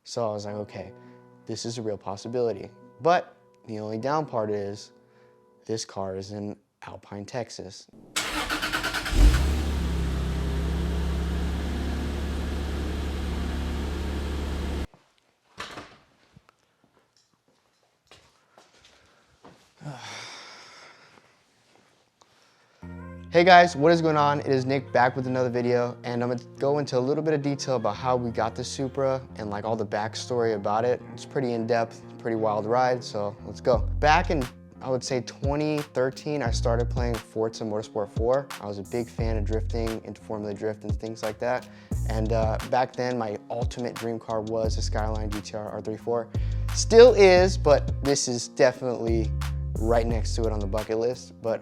So I was like, okay, this is a real possibility. But the only down part is this car is in Alpine, Texas. Hey guys, what is going on? It is Nick back with another video, and I'm gonna go into a little bit of detail about how we got the Supra and like all the backstory about it. It's pretty in-depth, pretty wild ride, so let's go. Back in, I would say 2013, I started playing Forza Motorsport 4. I was a big fan of drifting, into Formula Drift and things like that. And back then, my ultimate dream car was a Skyline GTR R34. Still is, but this is definitely right next to it on the bucket list. But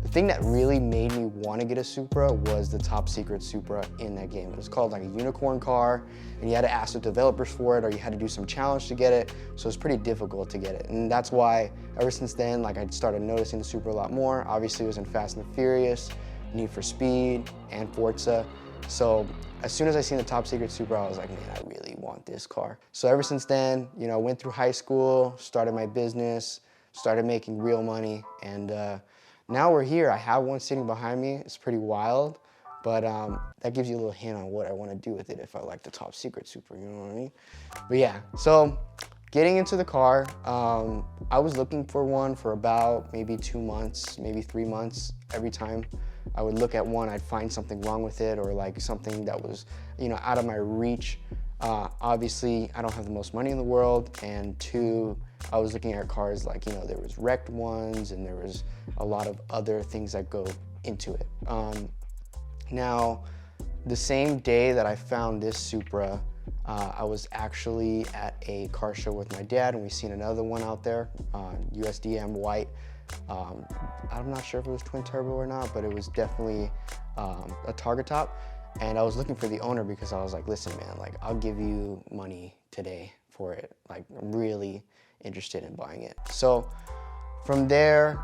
the thing that really made me want to get a Supra was the top secret Supra in that game. It was called like a unicorn car, and you had to ask the developers for it, or you had to do some challenge to get it, so it's pretty difficult to get it. And that's why ever since then, like I started noticing the Supra a lot more. Obviously it was in Fast and the Furious, Need for Speed, and Forza. So as soon as I seen the top secret Supra, I was like, man, I really want this car. So ever since then, you know, went through high school, started my business, started making real money, and now we're here. I have one sitting behind me. It's pretty wild, but that gives you a little hint on what I want to do with it if I like the top secret Supra, you know what I mean? But yeah, so getting into the car, I was looking for one for about maybe 2 months, maybe 3 months. Every time I would look at one, I'd find something wrong with it, or like something that was, you know, out of my reach. Obviously, I don't have the most money in the world, and two, I was looking at cars like, you know, there was wrecked ones, and there was a lot of other things that go into it. Now, the same day that I found this Supra, I was actually at a car show with my dad, and we seen another one out there, USDM white. I'm not sure if it was twin turbo or not, but it was definitely a target top. And I was looking for the owner because I was like, listen, man, like I'll give you money today for it. Like I'm really interested in buying it. So from there,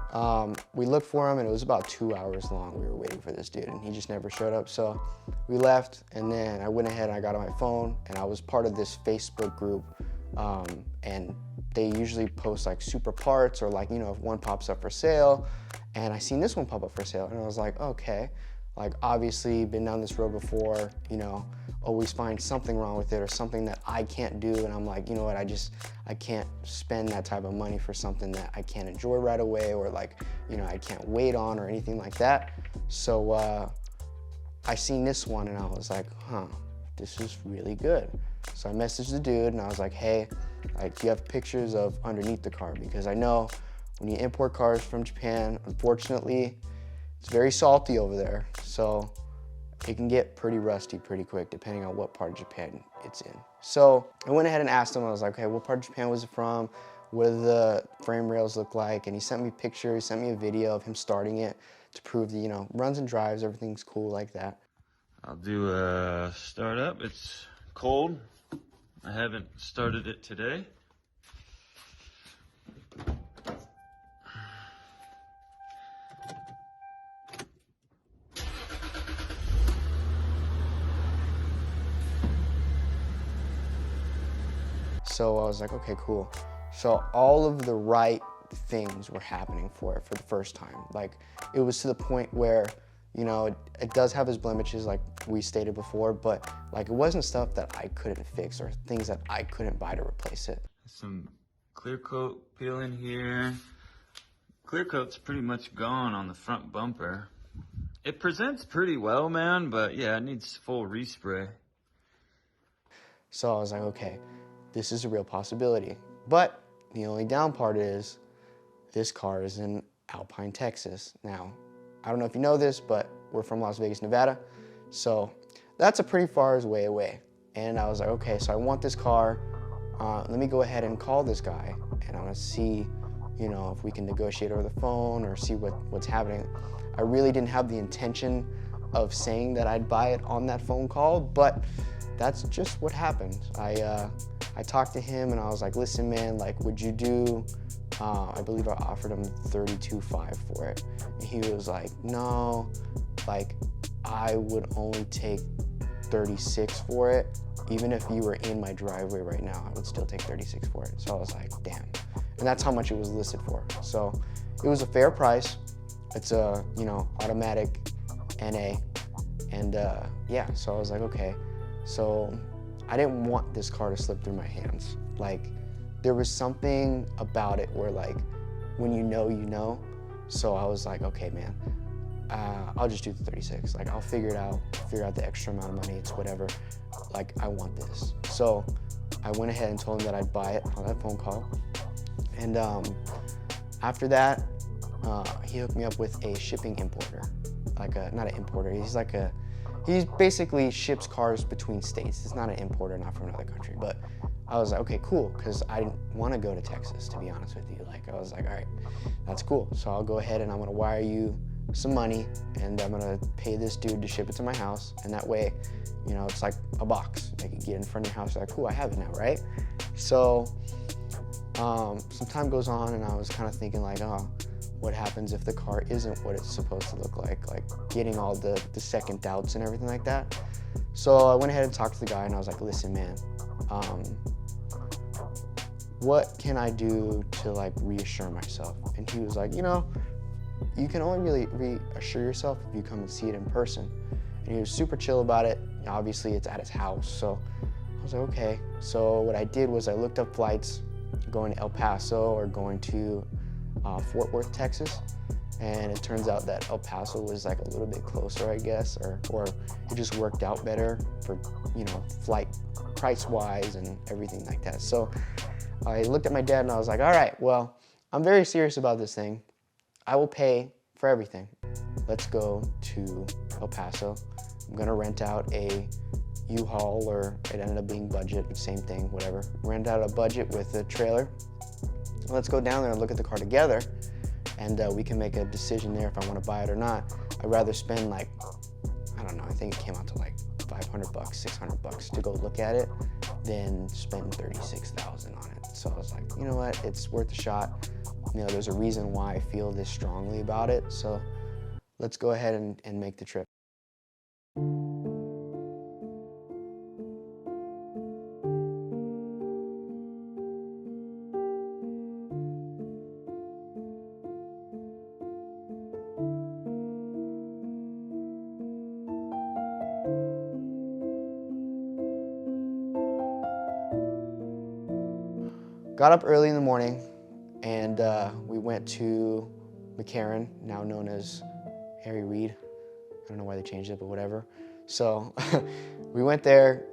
we looked for him, and it was about 2 hours long. We were waiting for this dude, and he just never showed up. So we left, and then I went ahead and I got on my phone, and I was part of this Facebook group, and they usually post like Supra parts, or like, you know, if one pops up for sale, and I seen this one pop up for sale, and I was like, okay. Like obviously been down this road before, you know, always find something wrong with it or something that I can't do, and I'm like, you know what, I can't spend that type of money for something that I can't enjoy right away, or like, you know, I can't wait on or anything like that. So I seen this one and I was like, huh, this is really good. So I messaged the dude and I was like, hey, like, do you have pictures of underneath the car? Because I know when you import cars from Japan, unfortunately, it's very salty over there, so it can get pretty rusty pretty quick depending on what part of Japan it's in. So I went ahead and asked him, I was like, okay, what part of Japan was it from? What do the frame rails look like? And he sent me pictures, sent me a video of him starting it to prove that, you know, runs and drives, everything's cool like that. I'll do a startup. It's cold. I haven't started it today. So I was like, okay, cool. So all of the right things were happening for it for the first time. Like it was to the point where, you know, it does have its blemishes like we stated before, but like it wasn't stuff that I couldn't fix or things that I couldn't buy to replace it. Some clear coat peeling here. Clear coat's pretty much gone on the front bumper. It presents pretty well, man, but yeah, it needs full respray. So I was like, okay, this is a real possibility. But the only down part is this car is in Alpine, Texas. Now, I don't know if you know this, but we're from Las Vegas, Nevada. So that's a pretty far way away. And I was like, okay, so I want this car. Let me go ahead and call this guy, and I'm gonna see, you know, if we can negotiate over the phone or see what's happening. I really didn't have the intention of saying that I'd buy it on that phone call, but that's just what happened. I talked to him and I was like, listen, man, like, would you do, I believe I offered him $32,500 for it. And he was like, no, like, I would only take 36 for it. even if you were in my driveway right now, I would still take 36 for it. So I was like, damn. And that's how much it was listed for. So it was a fair price. It's a, you know, automatic NA. And yeah, so I was like, okay. So I didn't want this car to slip through my hands. Like, there was something about it where, like, when you know, you know. So I was like, okay, man, I'll just do the 36. Like, I'll figure it out, figure out the extra amount of money, it's whatever. Like, I want this. So I went ahead and told him that I'd buy it on that phone call. And after that, he hooked me up with a shipping importer. Like not an importer, he basically ships cars between states. It's not an importer, not from another country. But I was like, okay, cool, because I didn't want to go to Texas, to be honest with you. Like, I was like, all right, that's cool. So I'll go ahead and I'm gonna wire you some money, and I'm gonna pay this dude to ship it to my house. And that way, you know, it's like a box. I can get it in front of your house, like, cool, I have it now, right? So some time goes on, and I was kind of thinking like, oh, what happens if the car isn't what it's supposed to look like getting all the second doubts and everything like that. So I went ahead and talked to the guy, and I was like, listen, man, what can I do to like reassure myself? And he was like, you know, you can only really reassure yourself if you come and see it in person. And he was super chill about it. Obviously it's at his house, so I was like, okay. So what I did was I looked up flights going to El Paso or going to Fort Worth, Texas. And it turns out that El Paso was like a little bit closer, I guess, or it just worked out better for, you know, flight price-wise and everything like that. So I looked at my dad and I was like, all right, well, I'm very serious about this thing. I will pay for everything. Let's go to El Paso. I'm gonna rent out a U-Haul, or it ended up being budget, same thing, whatever. Rent out a budget with a trailer. Let's go down there and look at the car together, and we can make a decision there if I want to buy it or not. I'd rather spend like, I don't know, I think it came out to like $500, $600 to go look at it than spend $36,000 on it. So I was like, you know what, it's worth a shot. You know, there's a reason why I feel this strongly about it. So let's go ahead and make the trip. Got up early in the morning, and we went to McCarran, now known as Harry Reid. I don't know why they changed it, but whatever. So we went there,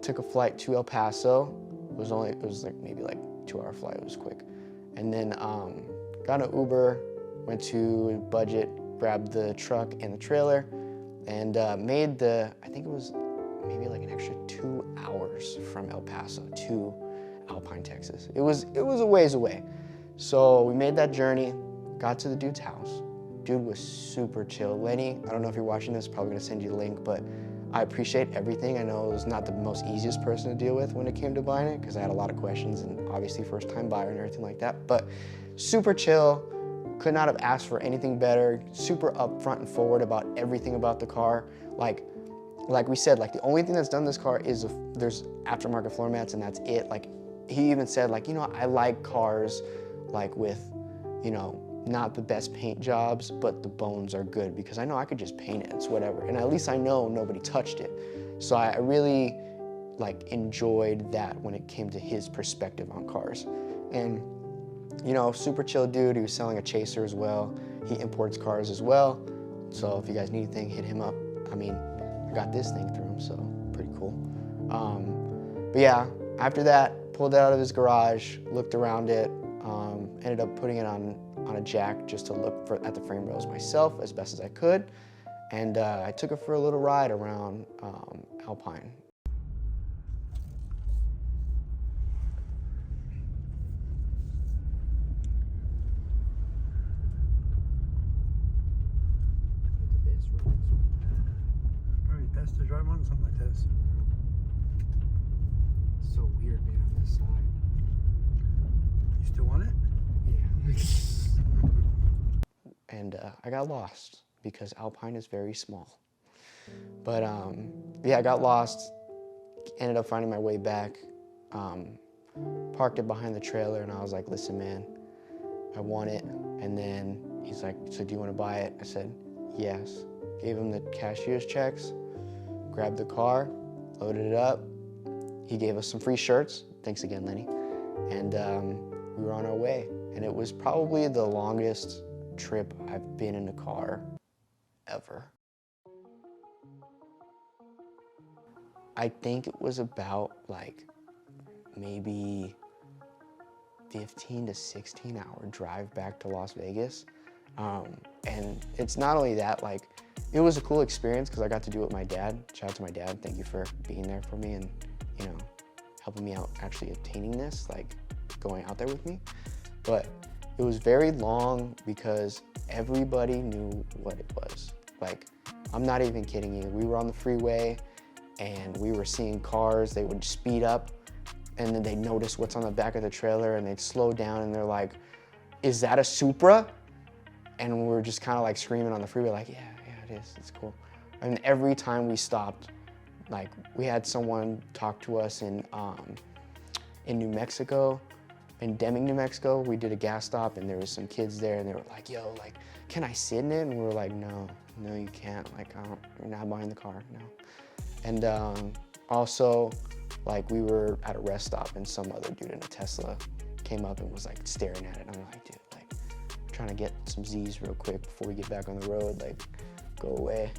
took a flight to El Paso. It was like maybe like 2-hour flight, it was quick. And then got an Uber, went to Budget, grabbed the truck and the trailer, and made I think it was maybe like an extra 2 hours from El Paso to Alpine, Texas. It was a ways away. So we made that journey, got to the dude's house. Dude was super chill. Lenny, I don't know if you're watching this, probably gonna send you the link, but I appreciate everything. I know it was not the most easiest person to deal with when it came to buying it, because I had a lot of questions, and obviously first time buyer and everything like that, but super chill. Could not have asked for anything better. Super upfront and forward about everything about the car. Like we said, like the only thing that's done this car is there's aftermarket floor mats, and that's it. Like, he even said, like, you know, I like cars like with, you know, not the best paint jobs, but the bones are good, because I know I could just paint it, it's whatever. And at least I know nobody touched it. So I really like enjoyed that when it came to his perspective on cars. And, you know, super chill dude. He was selling a Chaser as well. He imports cars as well. So if you guys need anything, hit him up. I mean, I got this thing through him, so pretty cool. But yeah, after that, pulled it out of his garage, looked around it, ended up putting it on a jack just to look at the frame rails myself as best as I could. And I took it for a little ride around Alpine. Probably best to drive on something like this. It's so weird being on this side. You still want it? Yeah. And I got lost because Alpine is very small. But yeah, I got lost, ended up finding my way back, parked it behind the trailer, and I was like, listen, man, I want it. And then he's like, so do you want to buy it? I said, yes. Gave him the cashier's checks, grabbed the car, loaded it up. He gave us some free shirts. Thanks again, Lenny. And we were on our way. And it was probably the longest trip I've been in a car ever. I think it was about like maybe 15 to 16 hour drive back to Las Vegas. And it's not only that, like, it was a cool experience because I got to do it with my dad. Shout out to my dad. Thank you for being there for me and, you know, helping me out actually obtaining this, like going out there with me. But it was very long because everybody knew what it was. Like, I'm not even kidding you. We were on the freeway and we were seeing cars. They would speed up and then they'd notice what's on the back of the trailer and they'd slow down and they're like, is that a Supra? And we were just kind of like screaming on the freeway like, yeah, it is, it's cool. And every time we stopped, like we had someone talk to us in New Mexico, in Deming, New Mexico. We did a gas stop and there was some kids there and they were like, yo, like, can I sit in it? And we were like, no, you can't. Like, you're not buying the car, no. And also, like, we were at a rest stop and some other dude in a Tesla came up and was like staring at it. And I'm like, dude, like, I'm trying to get some Z's real quick before we get back on the road, like, go away.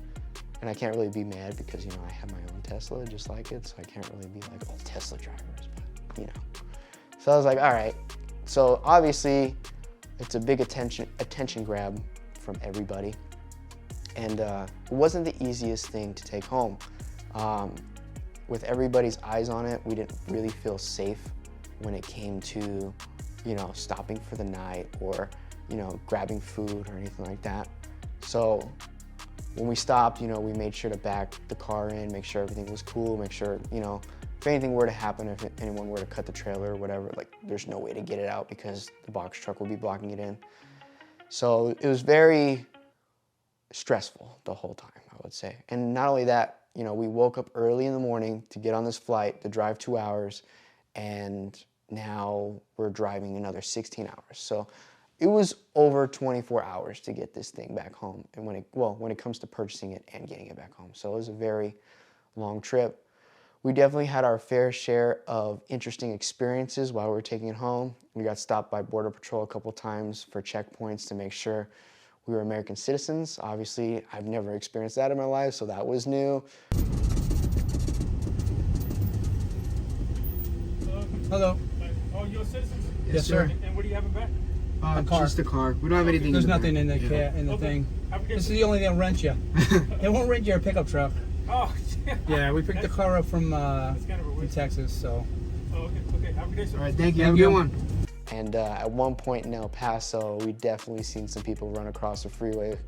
And I can't really be mad because, you know, I have my own Tesla just like it, so I can't really be like, oh, Tesla drivers, but, you know. So I was like, all right. So obviously, it's a big attention grab from everybody. And it wasn't the easiest thing to take home. With everybody's eyes on it, we didn't really feel safe when it came to, you know, stopping for the night or, you know, grabbing food or anything like that. So when we stopped, you know, we made sure to back the car in, make sure everything was cool, make sure, you know, if anything were to happen, if anyone were to cut the trailer or whatever, like there's no way to get it out because the box truck will be blocking it in. So it was very stressful the whole time, I would say. And not only that, you know, we woke up early in the morning to get on this flight, to drive 2 hours, and now we're driving another 16 hours. So it was over 24 hours to get this thing back home. And when it comes to purchasing it and getting it back home. So it was a very long trip. We definitely had our fair share of interesting experiences while we were taking it home. We got stopped by Border Patrol a couple times for checkpoints to make sure we were American citizens. Obviously, I've never experienced that in my life, so that was new. Hello. Oh, you're citizens? Yes, sir. And what do you have in back? A car. Just a car. We don't have anything. There's in the nothing back. in the in the thing. Okay. This is the only thing they'll rent you. They won't rent you a pickup truck. Oh, Yeah, we picked the car up from kind of a from waste. Texas, so. Oh, okay. Have a good day, sir. All right, thank you. Thank Have a you. good one. And at one point in El Paso, we definitely seen some people run across the freeway.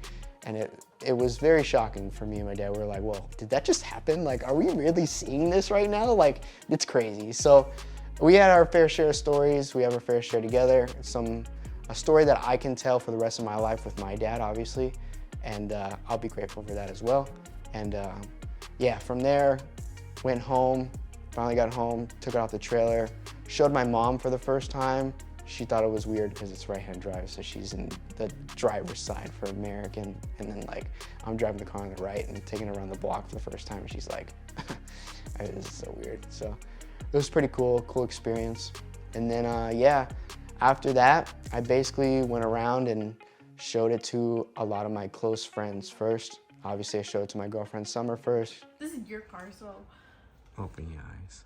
And it was very shocking for me and my dad. We were like, whoa, did that just happen? Like, are we really seeing this right now? Like, it's crazy. So we had our fair share of stories. We have our fair share together. A story that I can tell for the rest of my life with my dad, obviously. And I'll be grateful for that as well. And yeah, from there, went home, finally got home, took it off the trailer, showed my mom for the first time. She thought it was weird because it's right-hand drive, so she's in the driver's side for American, and then like I'm driving the car on the right and taking it around the block for the first time, and she's like, this is so weird. So it was pretty cool experience. And then yeah, after that, I basically went around and showed it to a lot of my close friends first. Obviously, I showed it to my girlfriend Summer first. This is your car, so. Open your eyes.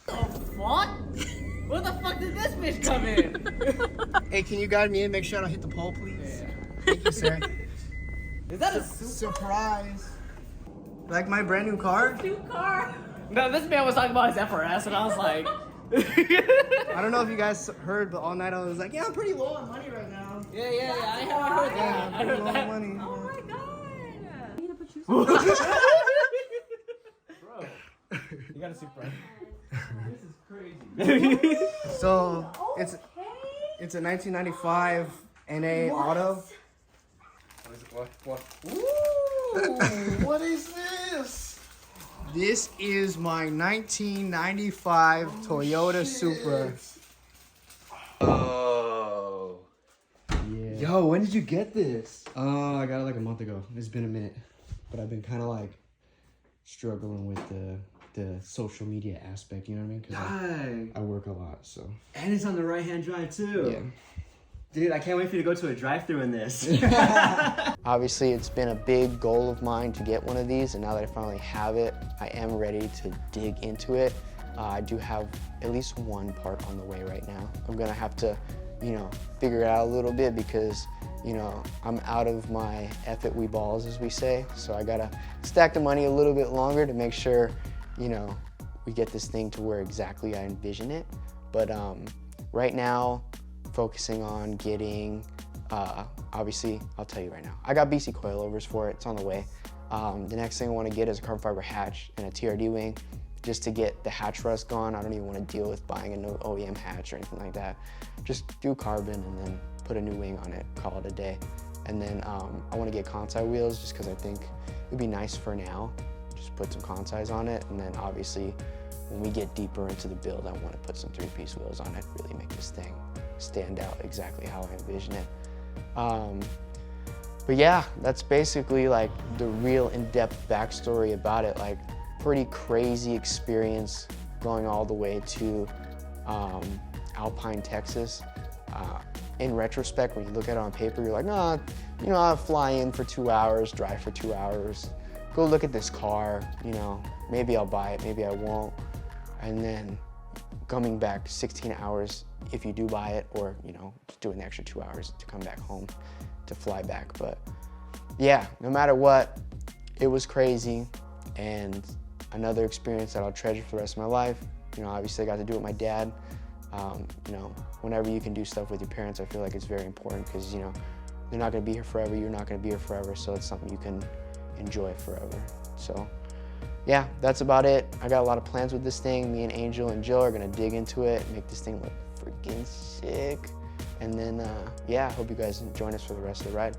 The fuck? Where the fuck did this bitch come in? Hey, can you guide me in? Make sure I don't hit the pole, please. Yeah. Thank you, sir. Is that a Supra? Surprise. Like my brand new car? New car? No, this man was talking about his FRS, and I was like. I don't know if you guys heard, but all night I was like, yeah, I'm pretty low on money right now. Yeah, I haven't heard that. Yeah, I'm I pretty heard low on that. money. Oh my god. I need to put you Bro, you gotta see Frank. This is crazy. So it's a 1995 NA auto. What? Ooh, what is this? This is my 1995 Toyota Supra. Oh. Yeah. Yo, when did you get this? I got it like a month ago. It's been a minute, but I've been kind of like struggling with the social media aspect. You know what I mean? Because I work a lot, so. And it's on the right-hand drive too. Yeah. Dude, I can't wait for you to go to a drive-thru in this. Obviously, it's been a big goal of mine to get one of these, and now that I finally have it, I am ready to dig into it. I do have at least one part on the way right now. I'm gonna have to, you know, figure it out a little bit because, you know, I'm out of my F it we balls, as we say. So I gotta stack the money a little bit longer to make sure, you know, we get this thing to where exactly I envision it. But right now, focusing on getting, obviously, I'll tell you right now, I got BC coilovers for it, it's on the way. The next thing I wanna get is a carbon fiber hatch and a TRD wing, just to get the hatch rust gone. I don't even wanna deal with buying a new OEM hatch or anything like that. Just do carbon and then put a new wing on it, call it a day. And then I wanna get Kansai wheels just cause I think it'd be nice for now, just put some Kansais on it. And then obviously, when we get deeper into the build, I wanna put some 3-piece wheels on it, really make this thing stand out exactly how I envision it. But yeah, that's basically like the real in-depth backstory about it. Like pretty crazy experience going all the way to Alpine, Texas. In retrospect, when you look at it on paper, you're like, nah, you know, I'll fly in for 2 hours, drive for 2 hours, go look at this car, you know, maybe I'll buy it, maybe I won't. And then coming back 16 hours if you do buy it, or, you know, doing the extra 2 hours to come back home to fly back. But yeah, no matter what, it was crazy and another experience that I'll treasure for the rest of my life. You know, obviously I got to do it with my dad. You know, whenever you can do stuff with your parents, I feel like it's very important because, you know, they're not going to be here forever, you're not going to be here forever, so it's something you can enjoy forever. So yeah, that's about it. I got a lot of plans with this thing. Me and Angel and Jill are gonna dig into it, make this thing look freaking sick. And then, yeah, I hope you guys join us for the rest of the ride.